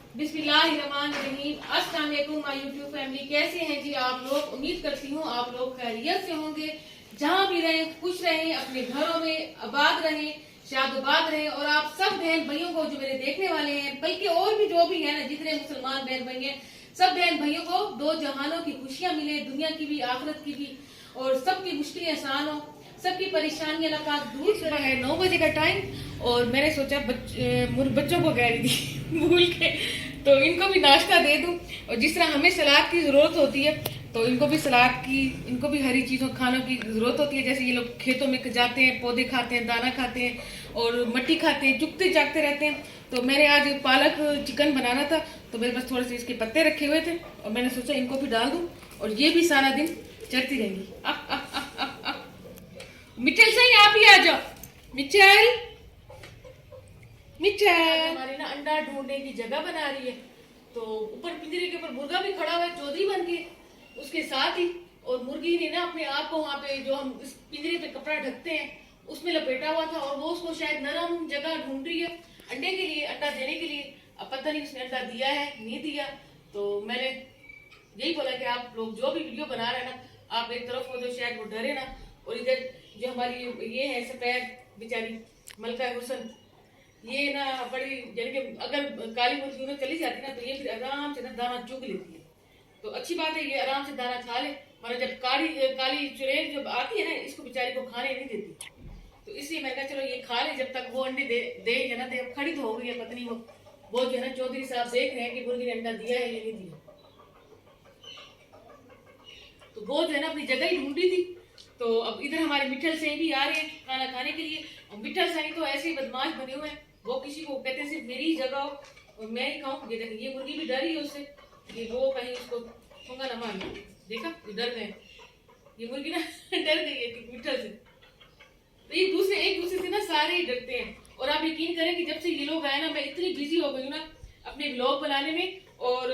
बिस्मिल्लाहिर्रहमानिर्रहीम। अस्सलाम वालेकुम माय यूट्यूब फैमिली, कैसे हैं जी आप लोग। उम्मीद करती हूँ आप लोग खैरियत से होंगे, जहाँ भी रहें खुश रहें, अपने घरों में आबाद रहें, शादोबाद रहें। और आप सब बहन भाइयों को जो मेरे देखने वाले हैं, बल्कि और भी जो भी है ना, जितने मुसलमान बहन भाई हैं, सब बहन भाइयों को दो जहानों की खुशियां मिले, दुनिया की भी आखिरत की भी, और सबकी मुश्किलें आसान हो, सबकी परेशानियां अल्लाह पाक दूर से। है 9 बजे का टाइम और मैंने सोचा बच्चों को कह रही थी भूल के, तो इनको भी नाश्ता दे दूं। और जिस तरह हमें सलाद की जरूरत होती है, तो इनको भी सलाद की, इनको भी हरी चीजों खानों की जरूरत होती है। जैसे ये लोग खेतों में जाते हैं, पौधे खाते हैं, दाना खाते हैं और मट्टी खाते हैं, चुगते जागते रहते हैं। तो मैंने आज पालक चिकन बनाना था, तो मेरे पास थोड़े से इसके पत्ते रखे हुए थे और मैंने सोचा इनको भी डाल दूं और ये भी सारा दिन चढ़ती रहेंगी। मिचेल सही, आप ही आ जाओ। मिचेल, मिचेल हमारी ना अंडा ढूंढने की जगह बना रही है। तो ऊपर पिंजरे के ऊपर मुर्गा भी खड़ा हुआ है चौधरी बन के, उसके साथ ही। और मुर्गी ने ना अपने आप को वहाँ पे जो हम इस पिंजरे पे कपड़ा ढकते हैं उसमें लपेटा हुआ था, और वो उसको शायद नरम जगह ढूंढ रही है अंडे के लिए, अंडा देने के लिए। अब पता नहीं उसने अंडा दिया है नहीं दिया। तो मैंने यही बोला कि आप लोग जो भी वीडियो बना रहे हैं ना, आप एक तरफ हो तो शायद वो डरे ना। और इधर जो हमारी ये है सफेद बेचारी मलका हुसन, ये ना बड़ी, यानी कि अगर काली मुर्गी में चली जाती ना, तो ये फिर आराम से ना दाना चुग लेती है। तो अच्छी बात है, ये आराम से दाना खा ले, वरना जब काली चुड़ैल जब आती है ना, इसको बेचारी को खाने नहीं देती। तो इसलिए मैंने कहा चलो ये खा ले जब तक वो अंडे दे या ना दे। खड़ी तो हो गई है पत्नी, वो जो है ना चौधरी साहब देख रहे हैं कि मुर्गी ने अंडा दिया है या नहीं दिया। तो वो जो है ना अपनी जगह ही ढूंढी थी। तो अब इधर हमारे मिठल से भी आ रहे हैं खाना खाने के लिए। और मिठल सही तो ऐसे ही बदमाश बने हुए हैं, वो किसी को कहते हैं सिर्फ मेरी ही जगह हो और मैं ही खाऊं। ये मुर्गी भी डरी है उससे कि वो कहीं उसको ठोंगा ना मार। देखा, ये डर गए, ये मुर्गी ना डर गई है मिठल से। तो एक दूसरे से ना सारे ही डरते हैं। और आप यकीन करें कि जब से ये लोग आए ना, मैं इतनी बिजी हो गई हूँ ना अपने ब्लॉग बनाने में और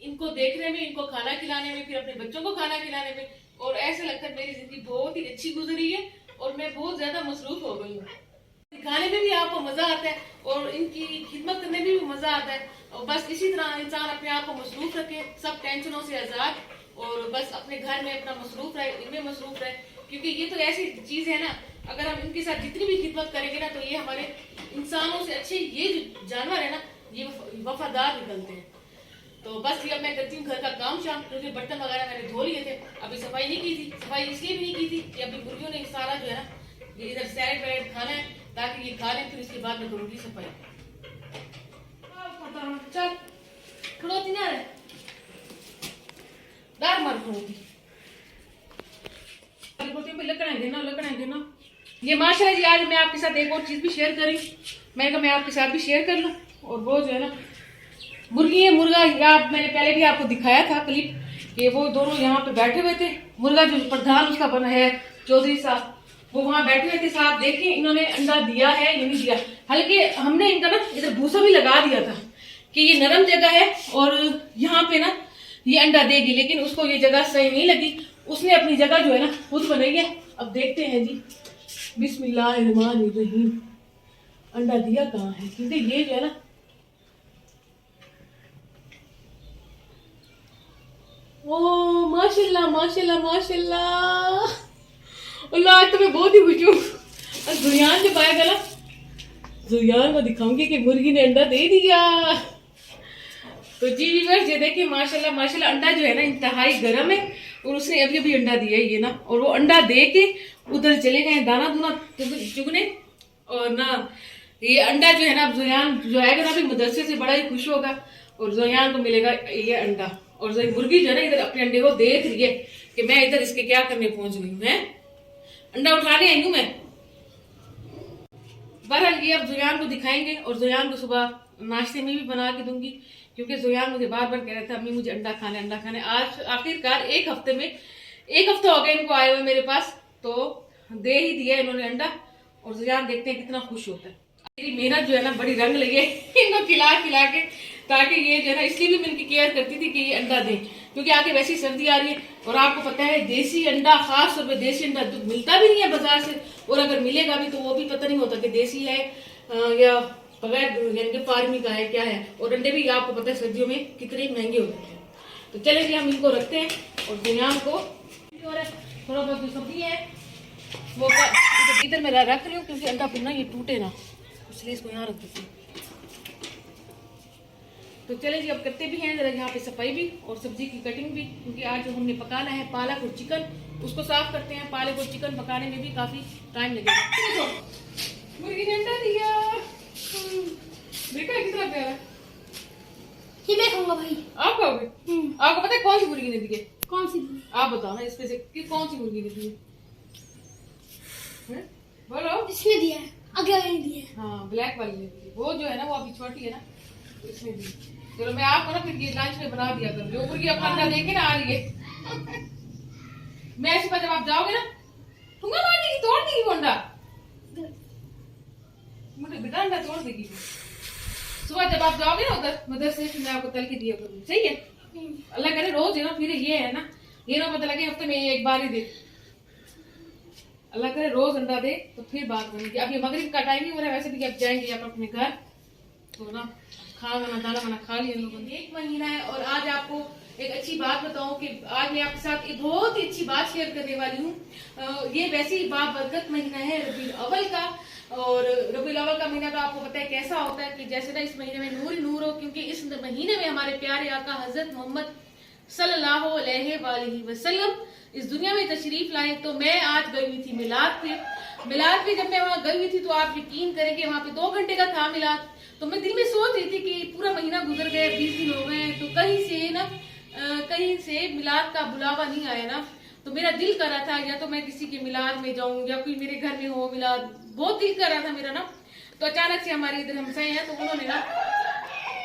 इनको देखने में, इनको खाना खिलाने में, फिर अपने बच्चों को खाना खिलाने में। और ऐसा लगता है मेरी जिंदगी बहुत ही अच्छी गुजरी है और मैं बहुत ज्यादा मसरूफ हो गई हूँ। दिखाने में भी आपको मजा आता है और इनकी खिदमत करने में भी मजा आता है। और बस इसी तरह इंसान अपने आप को मसरूफ रखे, सब टेंशनों से आजाद, और बस अपने घर में अपना मसरूफ रहे, इनमें मसरूफ रहे। क्योंकि ये तो ऐसी चीज है ना, अगर हम इनके साथ जितनी भी खिदमत करेंगे ना, तो ये हमारे इंसानों से अच्छे, ये जो जानवर है ना, ये वफादार निकलते हैं। तो बस ये अब मैं करती हूँ घर का काम शाम, क्योंकि बर्तन वगैरह मैंने धो लिए थे, अभी सफाई नहीं की थी। सफाई इसलिए भी नहीं की थी कि अभी मुर्गियों ने सारा जो है ना, ये इधर सैलेड वैलेड खाना है ताकि ये खा लें, फिर इसके बाद मैं करूँगी सफाई। चल खड़ोती ना रहे, दार मार खड़ोती लकड़ाएं देना। ये माशाल्लाह जी, आज मैं आपके साथ एक और चीज भी शेयर करी, मैंने कहा मैं आपके साथ भी शेयर कर लूं। और वो जो है ना मुर्गी है मुर्गा, मैंने पहले भी आपको दिखाया था क्लिप कि वो दोनों यहाँ पे बैठे हुए थे। मुर्गा जो प्रधान उसका बना है चौधरी साहब, वो वहां बैठे हुए थे साहब। देखिए इन्होंने अंडा दिया है या नहीं दिया। हल्के हमने इनका ना इधर भूसा भी लगा दिया था कि ये नरम जगह है और यहाँ पे ना ये अंडा देगी, लेकिन उसको ये जगह सही नहीं लगी। उसने अपनी जगह जो है ना खुद बनाई है। अब देखते हैं जी, बिस्मिल्लाहिर्रहमानिर्रहीम। अंडा दिया कहाँ है, क्योंकि ये जो है ना, ओ माशाल्लाह माशाल्लाह माशाल्लाह, अल्लाह आज तो मैं बहुत ही खुश हूँ। जुयान जब आएगा ना, जुयान को दिखाऊंगी कि मुर्गी ने अंडा दे दिया। तो जी व्यूअर्स, ये देखिए माशाल्लाह माशाल्लाह, अंडा जो है ना इंतहाई गर्म है और उसने अभी अभी अंडा दिया है ये ना। और वो अंडा दे के उधर चले गए दाना दूना चुगने। और ना ये अंडा जो है ना, जुयान जो आएगा ना अभी मदरसे से बड़ा ही खुश होगा और जुयान को मिलेगा ये अंडा। और मुर्गी जो है ना इधर अपने अंडे को देख रही है कि मैं इधर इसके क्या करने पहुंच गई हूँ, अंडा उठाने आई हूँ मैं। बहरहाल ये अब जुयान को दिखाएंगे और जुयान को सुबह नाश्ते में भी बना के दूंगी, क्योंकि जुयान मुझे बार बार कह रहा था अम्मी मुझे अंडा खाना है, अंडा खाना है। आज आखिरकार एक हफ्ता हो गया इनको आए हुए मेरे पास, तो दे ही दिया इन्होंने अंडा। और जुयान देखते हैं कितना खुश होता है। मेरी मेहनत जो है ना बड़ी रंग लगी है इनको खिला खिला के, ताकि ये जो है ना, इसलिए भी मैं इनकी केयर करती थी कि ये अंडा दें, क्योंकि आगे वैसी सर्दी आ रही है। और आपको पता है देसी अंडा, खास तौर पे देसी अंडा मिलता भी नहीं है बाजार से, और अगर मिलेगा भी तो वो भी पता नहीं होता कि देसी है या बगैर यानी कि फार्मिंग का है क्या है। और अंडे भी आपको पता है सर्दियों में कितने महंगे होते हैं। तो चले जी हम इनको रखते हैं और दुनिया को थोड़ा बहुत जो सब्जी है वो इधर मैं रख रही हूँ क्योंकि अंडा फिर ना ये टूटे ना, इसलिए इसको यहाँ रख देती हूँ। तो चले जी अब करते भी हैं जरा यहाँ पे सफाई भी और सब्जी की कटिंग भी, क्योंकि आज जो हमने पकाना है पालक और चिकन, उसको साफ करते हैं। पालक और चिकन पकाने में भी काफी टाइम लगेगा। मुर्गी ने अंडा दिया, देखा कितना प्यारा। ये मैं खाऊंगा भाई। आप खाओगे? आपको पता है कौन सी मुर्गी ने दिए? कौन सी? आप बताओ ना इसमें से कि कौन सी मुर्गी ने दिए? बोलो। इसने दिया है, अगला वाले ने दिया है। हाँ ब्लैक वाली ने दी, वो जो है ना वो अभी छोटी है ना, तो इसने दी। चलो मैं आपको ना फिर ये लंच में बना दिया करूँ। जो मुर्गी अपना अंडा देखे ना आ रही है मैं ऐसे जब आप जाओगे ना ठुंगा मार देगी, तोड़ देगी वो अंडा, मुझे बेटा अंडा तोड़ देगी। सुबह जब आप जाओगे ना उधर मदरसे से मैं आपको तल के दिया करूँ, सही है? अल्लाह करे रोज है ना, फिर ये है ना, ये ना पता लगे हफ्ते में एक बार ही दे। अल्लाह करे रोज अंडा दे तो फिर बात बनेगी। अब ये मगरिब का टाइम ही हो रहा है, वैसे भी अब जाएंगे आप अपने घर, तो ना खाना वाना दाना वाना खा लिया लोगों ने। 1 महीना है और आज आपको एक अच्छी बात बताऊं कि आज मैं आपके साथ एक बहुत ही अच्छी बात शेयर करने वाली हूँ। ये वैसे ही बाबरकत महीना है रबीउल अव्वल का, और रबीउल अव्वल का महीना तो आपको पता है कैसा होता है कि जैसे ना इस महीने में नूर ही नूर हो, क्योंकि इस महीने में हमारे प्यारे आका हजरत मोहम्मद सल्लल्लाहु अलैहि वसल्लम इस दुनिया में तशरीफ लाए। तो मैं आज गई हुई थी मिलाद पे जब मैं वहां गई हुई थी तो आप यकीन करेंगे वहां पे 2 घंटे का था मिलाद। तो मैं दिल में सोच रही थी कि पूरा महीना गुजर गया, 20 दिन हो गए, तो कहीं से मिलाद का बुलावा नहीं आया ना। तो मेरा दिल कर रहा था या तो मैं किसी के मिलाद में जाऊं या कोई मेरे घर में हो मिलाद, बहुत दिल कर रहा था मेरा ना। तो अचानक से हमारे इधर हमसाए हैं तो उन्होंने ना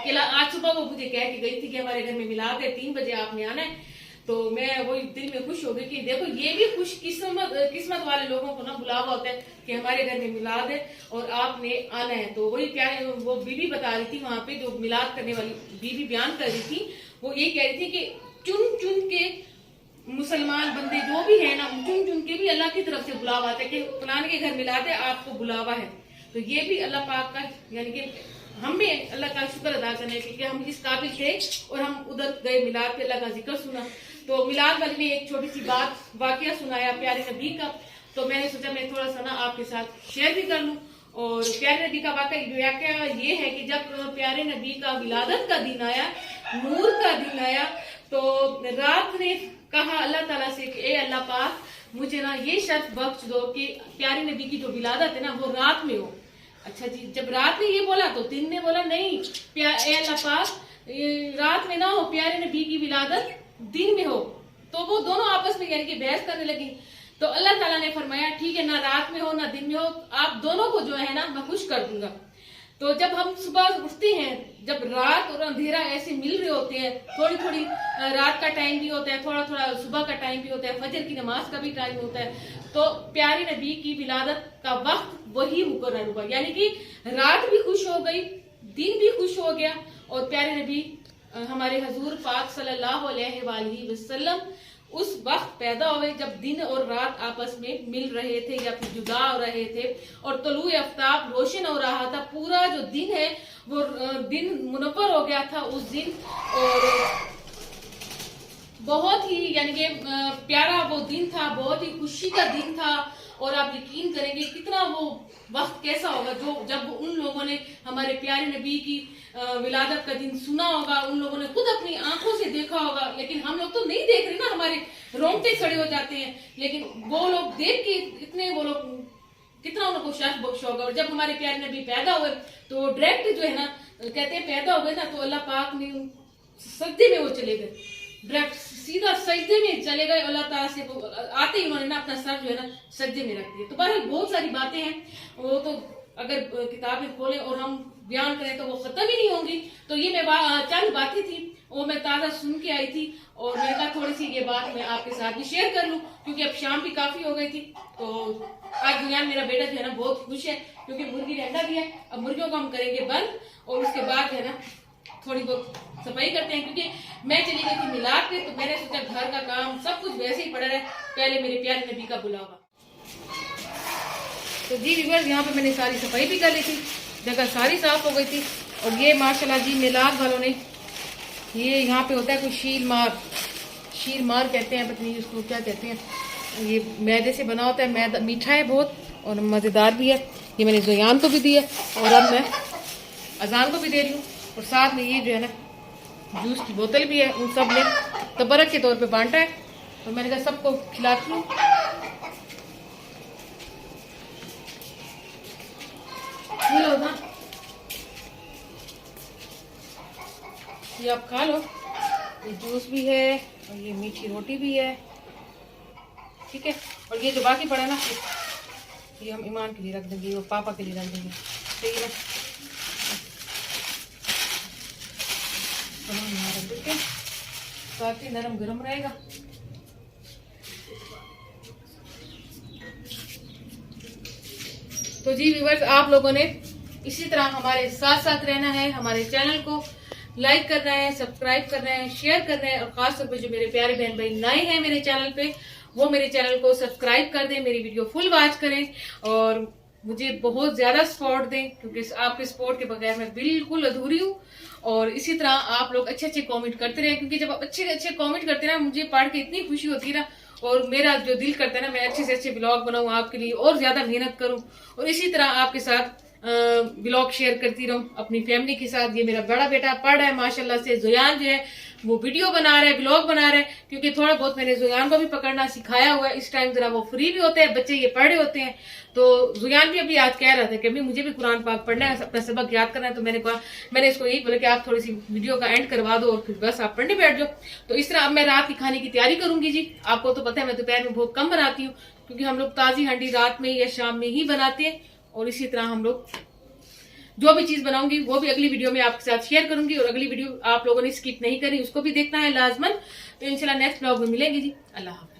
आज सुबह वो मुझे कह के गई थी कि हमारे घर में मिलाद है, 3 बजे आपने आना है। तो मैं वही दिल में खुश हो गई कि देखो ये भी खुश किस्मत वाले लोगों को ना बुलावा होता है कि हमारे घर में मिलाद है और आपने आना है। तो वही प्यारे वो बीबी बता रही थी वहां पे, जो मिलाद करने वाली बीबी बयान कर रही थी, वो ये कह रही थी कि चुन चुन के मुसलमान बंदे जो भी है ना, चुन चुन के भी अल्लाह की तरफ से बुलावा आता है कि फलाने के घर मिलाद है, आपको बुलावा है। तो ये भी अल्लाह पाक का, यानी कि हम भी अल्लाह का शुक्र अदा करने क्योंकि हम इस काबिल थे और हम उधर गए मिलाद पे, अल्लाह का जिक्र सुना। तो मिलाद वाली में एक छोटी सी बात वाकया सुनाया प्यारे नबी का, तो मैंने सोचा मैं थोड़ा सा ना आपके साथ शेयर भी कर लूं। और प्यारे नबी का वाकया ये है कि जब प्यारे नबी का विलादत का दिन आया, नूर का दिन आया, तो रात ने कहा अल्लाह ताला से कि ए अल्लाह पाक मुझे ना ये शर्त बख्श दो कि प्यारे नबी की जो विलादत है ना वो रात में हो। अच्छा जी, जब रात में ये बोला तो दिन ने बोला नहीं ए अल्लाह पाक रात में ना हो, प्यारे नबी की विलादत दिन में हो। तो वो दोनों आपस में यानी कि बहस करने लगी। तो अल्लाह ताला ने फरमाया ठीक है, ना रात में हो ना दिन में हो, आप दोनों को जो है ना मैं खुश कर दूंगा। तो जब हम सुबह उठते हैं, जब रात और अंधेरा ऐसे मिल रहे होते हैं, थोड़ी थोड़ी रात का टाइम भी होता है, थोड़ा थोड़ा सुबह का टाइम भी होता है, फजर की नमाज का भी टाइम होता है, तो प्यारे नबी की विलादत का वक्त वही मुकर्रर हुआ, यानी कि रात भी खुश हो गई, दिन भी खुश हो गया। और प्यारे नबी हमारे हजूर पाक सल्लल्लाहु अलैहि वसल्लम उस वक्त पैदा हुए जब दिन और रात आपस में मिल रहे थे या फिर जुदा हो रहे थे और तलुए आफ्ताब रोशन हो रहा था। पूरा जो दिन है वो दिन मुनव्वर हो गया था उस दिन, और बहुत ही यानी कि प्यारा वो दिन था, बहुत ही खुशी का दिन था। और आप यकीन करेंगे कितना वो वक्त कैसा होगा जो जब उन लोगों ने हमारे प्यारे नबी की विलादत का दिन सुना होगा, उन लोगों ने खुद अपनी आंखों से देखा होगा। लेकिन हम लोग तो नहीं देख रहे ना, हमारे रोंगटे खड़े हो जाते हैं, लेकिन वो लोग देख के इतने वो लोग कितना उनको शर्फ बख्श होगा। और जब हमारे प्यारे नबी पैदा हुए तो डायरेक्ट जो है ना कहते हैं पैदा हो गए ना तो अल्लाह पाक ने सजदे में वो चले गए, डायरेक्ट सीधा सजदे में चले गए। अल्लाह ताला से आते ही उन्होंने ना अपना सर जो है ना सजदे में रख दिया। तो बहरहाल बहुत सारी बातें हैं, वो तो अगर किताबें खोलें और हम बयान करें तो वो खत्म ही नहीं होंगी। तो ये मैं चंद बातें थी वो मैं ताज़ा सुन के आई थी और मैंने कहा थोड़ी सी ये बात मैं आपके साथ भी शेयर कर लूं, क्योंकि अब शाम भी काफी हो गई थी। तो आज दुनियान मेरा बेटा जो है ना बहुत खुश है क्योंकि मुर्गी ने अंडा दिया। अब मुर्गियों को हम करेंगे बंद और उसके बाद जो है ना थोड़ी बहुत सफाई करते हैं, क्योंकि मैं चली गई थी मिलाद पे तो मैंने सोचा घर का काम सब कुछ वैसे ही पड़ा रहे, पहले मेरे प्यारे नबी का बुलावा। तो जी व्यूअर्स यहाँ पे मैंने सारी सफाई भी कर ली थी, जगह सारी साफ हो गई थी। और ये माशाल्लाह जी मिलाद वालों ने, ये यहाँ पे होता है कोई शीर मार कहते हैं, पता नहीं उसको क्या कहते हैं, ये मैदे से बना होता है, मैदा मीठा है बहुत और मज़ेदार भी है। ये मैंने ज़ुयान को भी दी है और अब मैं अजान को भी दे रही हूँ। और साथ में ये जो है ना जूस की बोतल भी है, उन सब ने तबरक के तौर पे बांटा है और मैंने कहा सबको खिलाती हूँ। ये लो ना, ये आप खा लो, ये जूस भी है और ये मीठी रोटी भी है, ठीक है। और ये जो बाकी पड़ा ना, ये हम ईमान के लिए रख देंगे, वो पापा के लिए रख देंगे, सही है। यहाँ रख देते हैं, काफी नरम गरम रहेगा। तो जी व्यूअर्स, आप लोगों ने इसी तरह हमारे साथ साथ रहना है, हमारे चैनल को लाइक करना है, सब्सक्राइब करना है, शेयर करना है और खास तौर पे जो मेरे प्यारे बहन भाई नए हैं मेरे चैनल पे, वो मेरे चैनल को सब्सक्राइब कर दें, मेरी वीडियो फुल वॉच करें और मुझे बहुत ज़्यादा सपोर्ट दें, क्योंकि आपके सपोर्ट के बगैर मैं बिल्कुल अधूरी हूँ। और इसी तरह आप लोग अच्छे अच्छे कमेंट करते रहें, क्योंकि जब आप अच्छे अच्छे कमेंट करते हैं ना, मुझे पढ़ के इतनी खुशी होती है ना, और मेरा जो दिल करता है ना, मैं अच्छे से अच्छे ब्लॉग बनाऊँ आपके लिए और ज़्यादा मेहनत करूँ और इसी तरह आपके साथ ब्लॉग शेयर करती रहूँ अपनी फैमिली के साथ। ये मेरा बड़ा बेटा पढ़ रहा है माशाल्लाह से, ज़ुयान जो है वो वीडियो बना रहा है, ब्लॉग बना रहा है, क्योंकि थोड़ा बहुत मैंने ज़ुयान को भी पकड़ना सिखाया हुआ है। इस टाइम जरा वो फ्री भी होते हैं, बच्चे ये पढ़ रहे होते हैं। तो ज़ुयान भी अभी आज कह रहा था कि अभी मुझे भी कुरान पाक पढ़ना है, अपना सबक याद करना है। तो मैंने कहा, मैंने इसको यही बोला कि आप थोड़ी सी वीडियो का एंड करवा दो और फिर बस आप पढ़ने बैठ जाओ। तो इस तरह अब मैं रात की खाने की तैयारी करूंगी जी। आपको तो पता है मैं दोपहर में बहुत कम बनाती हूँ, क्योंकि हम लोग ताज़ी हंडी रात में या शाम में ही बनाते हैं। और इसी तरह हम लोग जो भी चीज बनाऊंगी वो भी अगली वीडियो में आपके साथ शेयर करूंगी। और अगली वीडियो आप लोगों ने स्किप नहीं करी, उसको भी देखना है लाजमन। तो इंशाल्लाह नेक्स्ट ब्लॉग में मिलेंगे जी। अल्लाह हाफ़िज़।